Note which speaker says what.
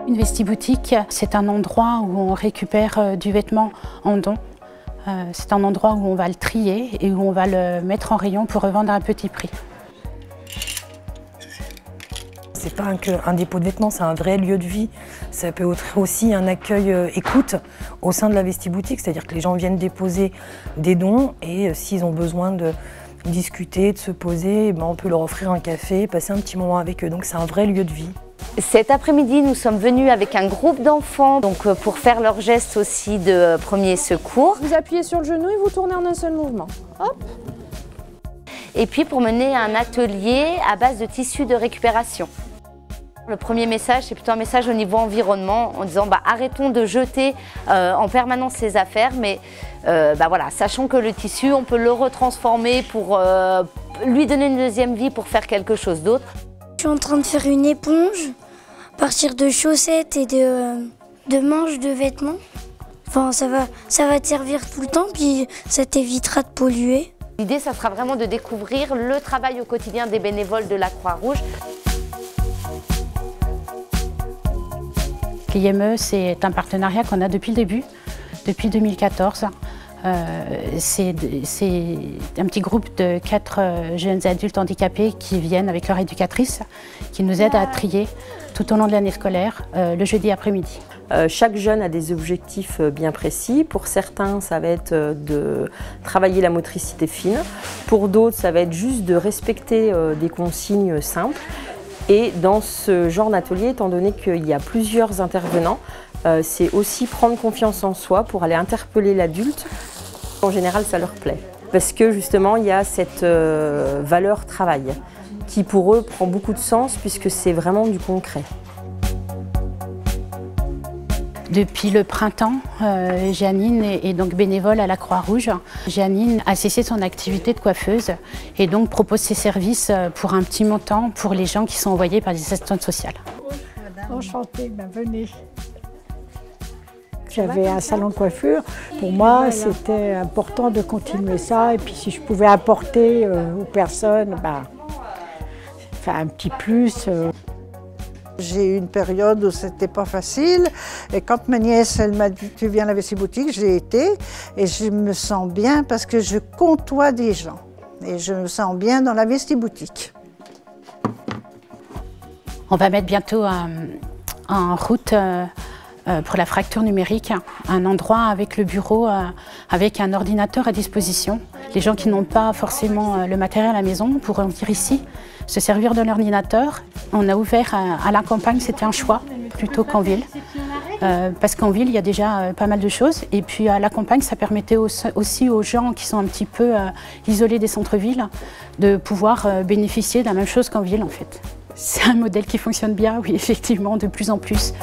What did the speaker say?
Speaker 1: Une vestiboutique, c'est un endroit où on récupère du vêtement en don. C'est un endroit où on va le trier et où on va le mettre en rayon pour revendre à un petit prix.
Speaker 2: C'est pas qu'un dépôt de vêtements, c'est un vrai lieu de vie. Ça peut être aussi un accueil écoute au sein de la vestiboutique, c'est-à-dire que les gens viennent déposer des dons et s'ils ont besoin de discuter, de se poser, on peut leur offrir un café, passer un petit moment avec eux. Donc c'est un vrai lieu de vie.
Speaker 3: Cet après-midi, nous sommes venus avec un groupe d'enfants pour faire leur geste aussi de premier secours.
Speaker 4: Vous appuyez sur le genou et vous tournez en un seul mouvement. Hop.
Speaker 3: Et puis pour mener un atelier à base de tissus de récupération. Le premier message, c'est plutôt un message au niveau environnement, en disant arrêtons de jeter en permanence ces affaires, mais voilà, sachant que le tissu, on peut le retransformer pour lui donner une deuxième vie pour faire quelque chose d'autre.
Speaker 5: Je suis en train de faire une éponge à partir de chaussettes et de manches de vêtements. Enfin, ça va te servir tout le temps, puis ça t'évitera de polluer.
Speaker 3: L'idée, ça sera vraiment de découvrir le travail au quotidien des bénévoles de la Croix-Rouge.
Speaker 1: L'IME, c'est un partenariat qu'on a depuis le début, depuis 2014. C'est un petit groupe de 4 jeunes adultes handicapés qui viennent avec leur éducatrice, qui nous aident à trier tout au long de l'année scolaire, le jeudi après-midi.
Speaker 6: Chaque jeune a des objectifs bien précis. Pour certains, ça va être de travailler la motricité fine. Pour d'autres, ça va être juste de respecter des consignes simples. Et dans ce genre d'atelier, étant donné qu'il y a plusieurs intervenants, c'est aussi prendre confiance en soi pour aller interpeller l'adulte. En général, ça leur plaît. Parce que justement, il y a cette valeur travail qui pour eux prend beaucoup de sens puisque c'est vraiment du concret.
Speaker 1: Depuis le printemps, Janine est donc bénévole à la Croix-Rouge. Janine a cessé son activité de coiffeuse et donc propose ses services pour un petit montant pour les gens qui sont envoyés par les assistantes sociales.
Speaker 7: Enchantée, venez. J'avais un salon de coiffure. Pour moi, c'était important de continuer ça. Et puis si je pouvais apporter aux personnes, un petit plus.
Speaker 8: J'ai eu une période où c'était pas facile et quand ma nièce elle m'a dit tu viens à la vestiboutique, j'ai été et je me sens bien parce que je côtoie des gens et je me sens bien dans la vestiboutique.
Speaker 1: On va mettre bientôt en route pour la fracture numérique, un endroit avec le bureau, avec un ordinateur à disposition. Les gens qui n'ont pas forcément le matériel à la maison pourront venir ici, se servir de l'ordinateur. On a ouvert à la campagne, c'était un choix plutôt qu'en ville. Parce qu'en ville, il y a déjà pas mal de choses. Et puis à la campagne, ça permettait aussi aux gens qui sont un petit peu isolés des centres-villes de pouvoir bénéficier de la même chose qu'en ville en fait. C'est un modèle qui fonctionne bien, oui, effectivement, de plus en plus.